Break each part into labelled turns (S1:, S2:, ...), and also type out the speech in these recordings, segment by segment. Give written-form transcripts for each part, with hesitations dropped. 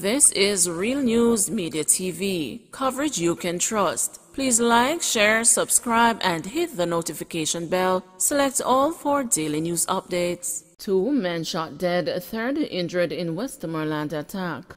S1: This is Real News Media TV, coverage you can trust. Please like, share, subscribe, and hit the notification bell. Select all for daily news updates. 2 men shot dead, 3rd injured in Westmoreland attack.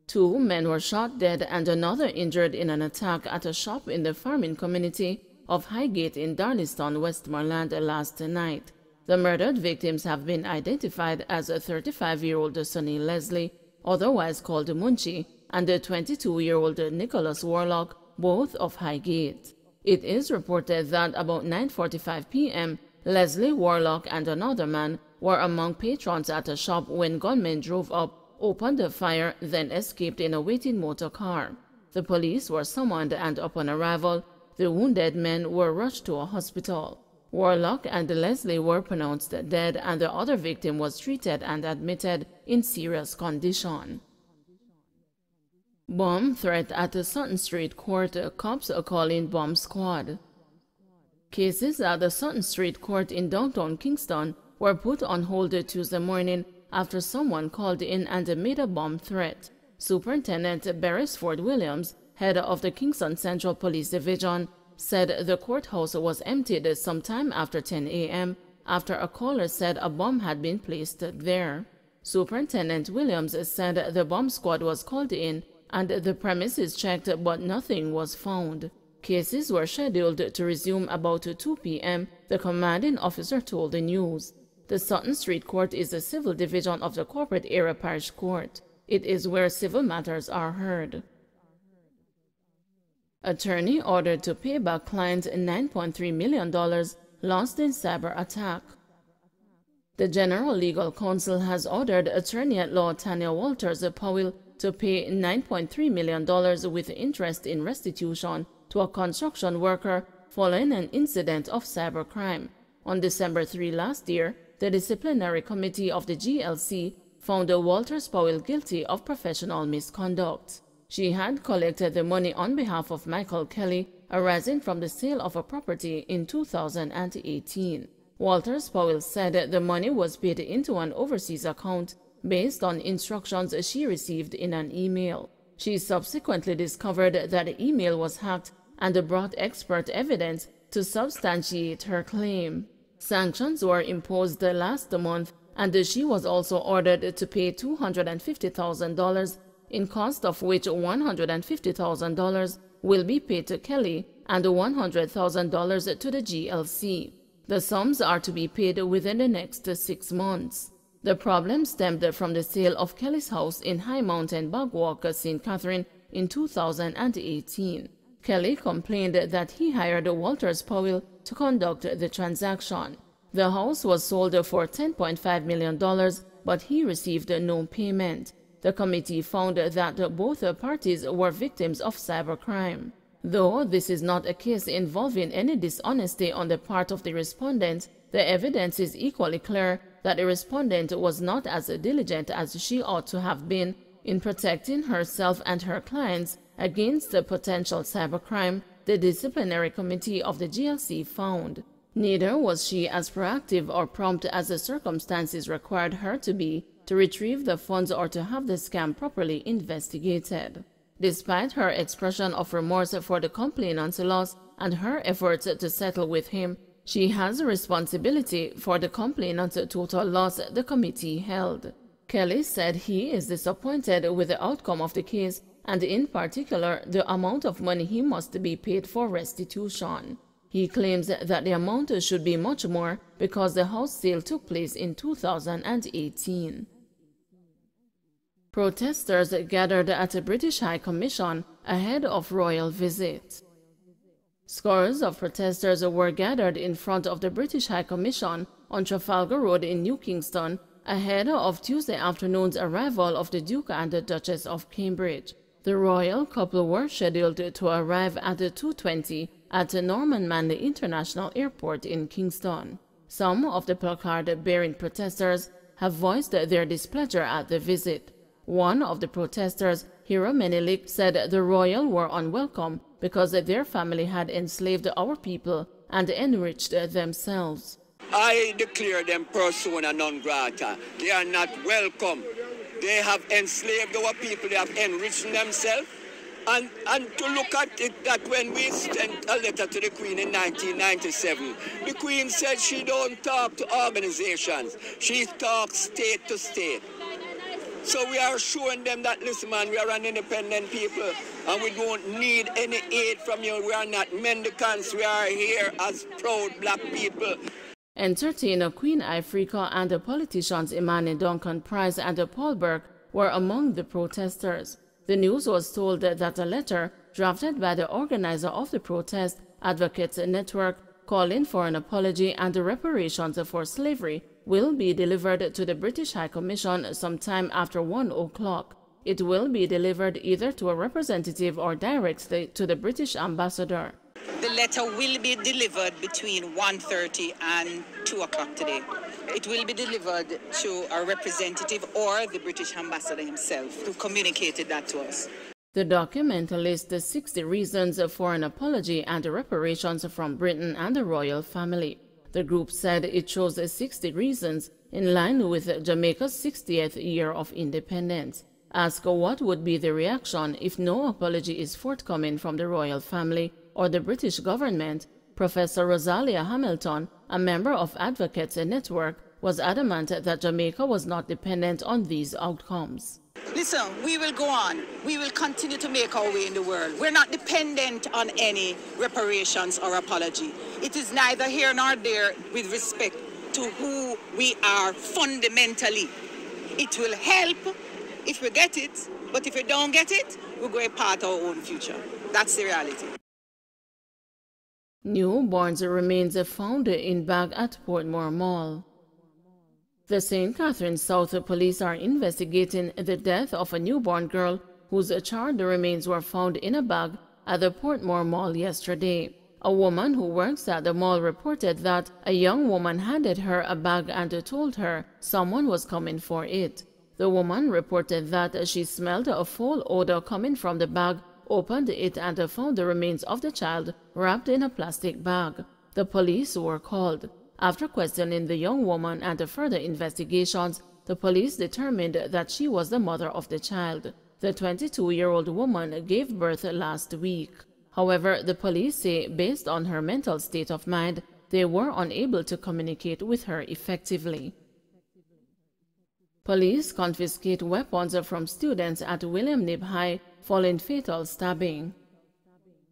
S1: 2 men were shot dead and another injured in an attack at a shop in the farming community of Highgate in Darlington, Westmoreland last night. The murdered victims have been identified as a 35-year-old Sonny Leslie, otherwise called Munchie, and a 22-year-old Nicholas Warlock, both of Highgate. It is reported that about 9:45 p.m., Leslie Warlock and another man were among patrons at a shop when gunmen drove up, opened a fire, then escaped in a waiting motor car. The police were summoned and upon arrival, the wounded men were rushed to a hospital. Warlock and Leslie were pronounced dead and the other victim was treated and admitted in serious condition. Bomb threat at the Sutton Street Court, cops calling bomb squad. Cases at the Sutton Street Court in downtown Kingston were put on hold Tuesday morning after someone called in and made a bomb threat. Superintendent Beresford Williams, head of the Kingston Central Police Division, said the courthouse was emptied sometime after 10 a.m. after a caller said a bomb had been placed there. Superintendent Williams said the bomb squad was called in and the premises checked but nothing was found. Cases were scheduled to resume about 2 p.m., the commanding officer told the news. The Sutton Street Court is a civil division of the corporate area parish court. It is where civil matters are heard. Attorney ordered to pay back client $9.3 million lost in cyber attack. The General Legal Counsel has ordered attorney-at-law Tanya Walters Powell to pay $9.3 million with interest in restitution to a construction worker following an incident of cybercrime. On December 3 last year, the disciplinary committee of the GLC found Walters Powell guilty of professional misconduct. She had collected the money on behalf of Michael Kelly arising from the sale of a property in 2018. Walters Powell said the money was paid into an overseas account based on instructions she received in an email. She subsequently discovered that the email was hacked and brought expert evidence to substantiate her claim. Sanctions were imposed last month, and she was also ordered to pay $250,000, in cost of which $150,000 will be paid to Kelly and $100,000 to the GLC. The sums are to be paid within the next 6 months. The problem stemmed from the sale of Kelly's house in High Mountain Bogwalk, St. Catherine in 2018. Kelly complained that he hired Walters Powell to conduct the transaction. The house was sold for $10.5 million, but he received no payment. The committee found that both parties were victims of cybercrime. Though this is not a case involving any dishonesty on the part of the respondent, the evidence is equally clear that the respondent was not as diligent as she ought to have been in protecting herself and her clients against the potential cybercrime, the disciplinary committee of the GLC found. Neither was she as proactive or prompt as the circumstances required her to be to retrieve the funds or to have the scam properly investigated. Despite her expression of remorse for the complainant's loss and her efforts to settle with him, she has a responsibility for the complainant's total loss, the committee held. Kelly said he is disappointed with the outcome of the case and in particular the amount of money he must be paid for restitution. He claims that the amount should be much more because the house sale took place in 2018. Protesters gathered at the British High Commission ahead of royal visit. Scores of protesters were gathered in front of the British High Commission on Trafalgar Road in New Kingston ahead of Tuesday afternoon's arrival of the Duke and the Duchess of Cambridge. The royal couple were scheduled to arrive at 2:20 at Norman Manley International Airport in Kingston. Some of the placard-bearing protesters have voiced their displeasure at the visit. One of the protesters, Hiro Menelik, said the royal were unwelcome because their family had enslaved our people and enriched themselves.
S2: I declare them persona non grata. They are not welcome They have enslaved our people. They have enriched themselves. And to look at it, that when we sent a letter to the Queen in 1997, the Queen said she don't talk to organizations. She talks state to state. So we are showing them that, listen, man, we are an independent people and we don't need any aid from you. We are not mendicants. We are here as proud black people.
S1: Entertainer Queen Ifrica and the politicians Imani Duncan Price and Paul Burke were among the protesters. The news was told that a letter drafted by the organizer of the protest, Advocates Network, calling for an apology and reparations for slavery will be delivered to the British High Commission sometime after 1 o'clock. It will be delivered either to a representative or directly to the British ambassador.
S3: The letter will be delivered between 1:30 and 2 o'clock today. It will be delivered to a representative or the British ambassador himself, who communicated that to us.
S1: The document lists 60 reasons for an apology and reparations from Britain and the royal family. The group said it chose 60 reasons in line with Jamaica's 60th year of independence. Asked what would be the reaction if no apology is forthcoming from the royal family or the British government, Professor Rosalia Hamilton, a member of Advocates Network, was adamant that Jamaica was not dependent on these outcomes.
S3: Listen, we will go on. We will continue to make our way in the world. We're not dependent on any reparations or apology. It is neither here nor there with respect to who we are fundamentally. It will help if we get it, but if we don't get it, we're going to part our own future. That's the reality.
S1: Newborn's remains found in bag at Portmore Mall. The St. Catharines South Police are investigating the death of a newborn girl whose charred remains were found in a bag at the Portmore Mall yesterday. A woman who works at the mall reported that a young woman handed her a bag and told her someone was coming for it. The woman reported that she smelled a foul odor coming from the bag, opened it and found the remains of the child wrapped in a plastic bag. The police were called. After questioning the young woman and further investigations, the police determined that she was the mother of the child. The 22-year-old woman gave birth last week. However, the police say based on her mental state of mind, they were unable to communicate with her effectively. Police confiscate weapons from students at William Knibb High following fatal stabbing.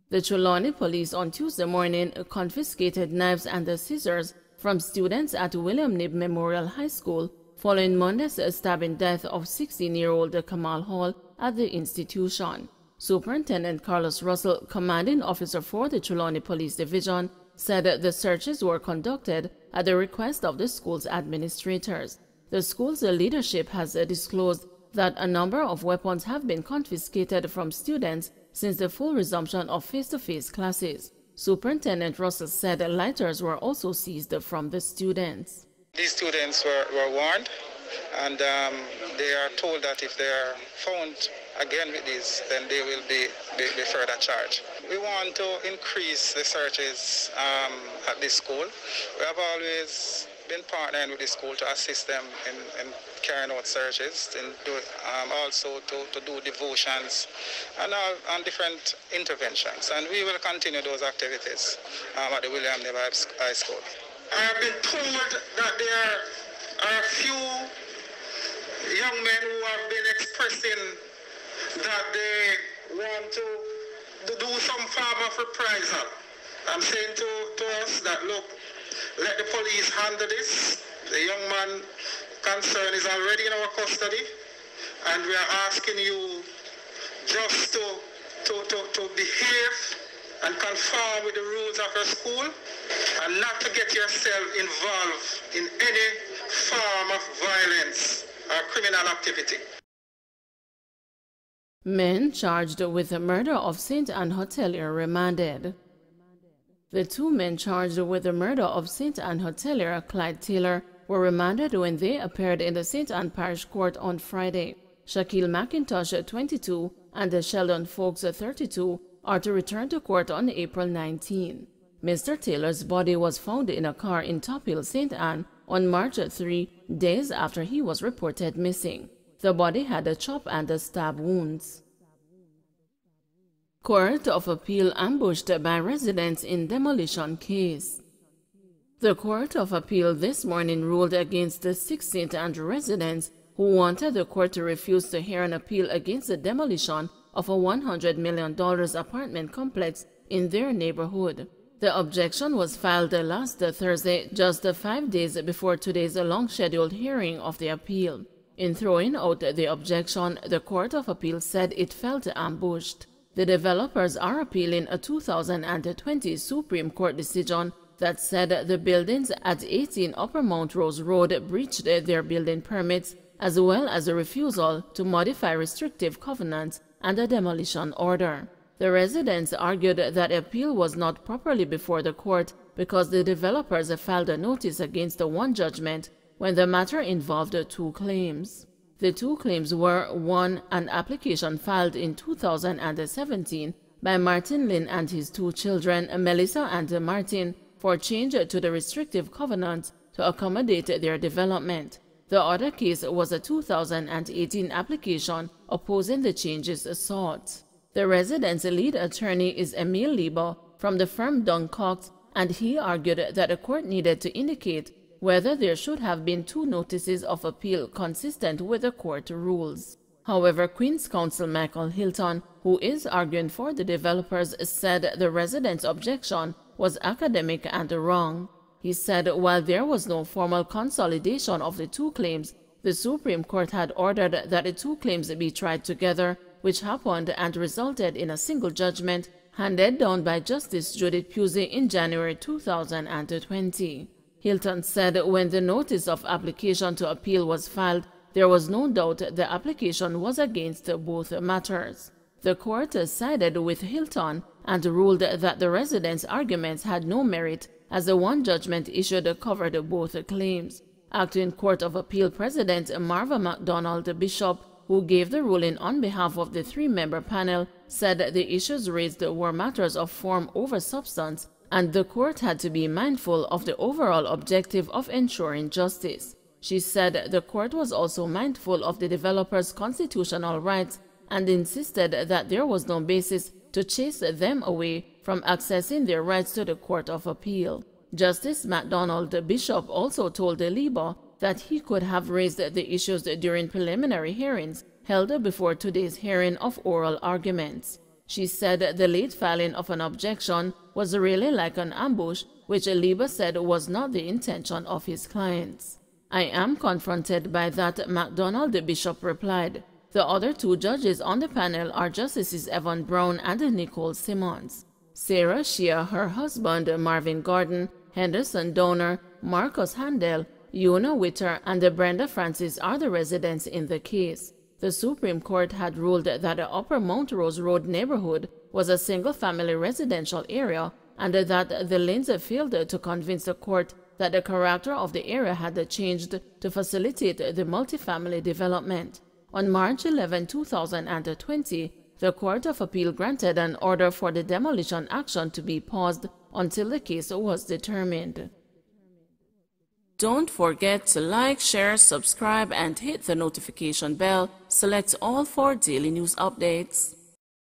S1: The Trelawney police on Tuesday morning confiscated knives and scissors from students at William Knibb Memorial High School following Monday's stabbing death of 16-year-old Kamal Hall at the institution. Superintendent Carlos Russell, commanding officer for the Trelawney Police Division, said the searches were conducted at the request of the school's administrators. The school's leadership has disclosed that a number of weapons have been confiscated from students since the full resumption of face-to-face classes. Superintendent Russell said lighters were also seized from the students.
S4: These students were warned, and they are told that if they are found again with these, then they will be further charged. We want to increase the searches at this school. We have always been partnering with the school to assist them in carrying out searches, and also to do devotions and different interventions. And we will continue those activities at the William Knibb High School. I have been told that there are a few young men who have been expressing that they want to do some form of reprisal. I'm saying to us that, look, let the police handle this. The young man concerned is already in our custody, and we are asking you just to behave and conform with the rules of your school and not to get yourself involved in any form of violence or criminal activity.
S1: Men charged with the murder of St. Anne hotelier remanded. The two men charged with the murder of St. Anne hotelier Clyde Taylor were remanded when they appeared in the St. Anne Parish Court on Friday. Shaquille McIntosh, 22, and Sheldon Folks, 32, are to return to court on April 19. Mr. Taylor's body was found in a car in Top Hill, St. Anne on March 3, days after he was reported missing. The body had a chop and a stab wounds. Court of Appeal ambushed by residents in demolition case. The Court of Appeal this morning ruled against the 16th and residents who wanted the court to refuse to hear an appeal against the demolition of a $100 million apartment complex in their neighborhood. The objection was filed last Thursday, just 5 days before today's long-scheduled hearing of the appeal. In throwing out the objection, the Court of Appeal said it felt ambushed. The developers are appealing a 2020 Supreme Court decision that said the buildings at 18 Upper Mount Rose Road breached their building permits, as well as a refusal to modify restrictive covenants and a demolition order. The residents argued that appeal was not properly before the court because the developers filed a notice against the one judgment when the matter involved 2 claims. The 2 claims were: 1, an application filed in 2017 by Martin Lynn and his 2 children, Melissa and Martin, for change to the restrictive covenant to accommodate their development. The other case was a 2018 application opposing the changes sought. The residents' lead attorney is Emil Lieber from the firm Duncox, and he argued that the court needed to indicate whether there should have been 2 notices of appeal consistent with the court rules. However, Queen's Counsel Michael Hilton, who is arguing for the developers, said the residents' objection was academic and wrong. He said while there was no formal consolidation of the 2 claims, the Supreme Court had ordered that the 2 claims be tried together, which happened and resulted in a single judgment handed down by Justice Judith Pusey in January 2020. Hilton said when the notice of application to appeal was filed, there was no doubt the application was against both matters. The court sided with Hilton and ruled that the residents' arguments had no merit as the one judgment issued covered both claims. Acting Court of Appeal President Marva MacDonald Bishop, who gave the ruling on behalf of the 3-member panel, said the issues raised were matters of form over substance, and the court had to be mindful of the overall objective of ensuring justice. She said the court was also mindful of the developers' constitutional rights and insisted that there was no basis to chase them away from accessing their rights to the Court of Appeal. Justice MacDonald Bishop also told Lieber that he could have raised the issues during preliminary hearings held before today's hearing of oral arguments. She said the late filing of an objection was really like an ambush, which Lieber said was not the intention of his clients. "I am confronted by that," MacDonald Bishop replied. The other 2 judges on the panel are Justices Evan Brown and Nicole Simmons. Sarah Shea, her husband Marvin Gordon, Henderson Donner, Marcus Handel, Una Witter, and Brenda Francis are the residents in the case. The Supreme Court had ruled that the Upper Mount Rose Road neighborhood was a single-family residential area and that the Lynns failed to convince the court that the character of the area had changed to facilitate the multifamily development. On March 11, 2020, the Court of Appeal granted an order for the demolition action to be paused until the case was determined. Don't forget to like, share, subscribe, and hit the notification bell. Select all for daily news updates.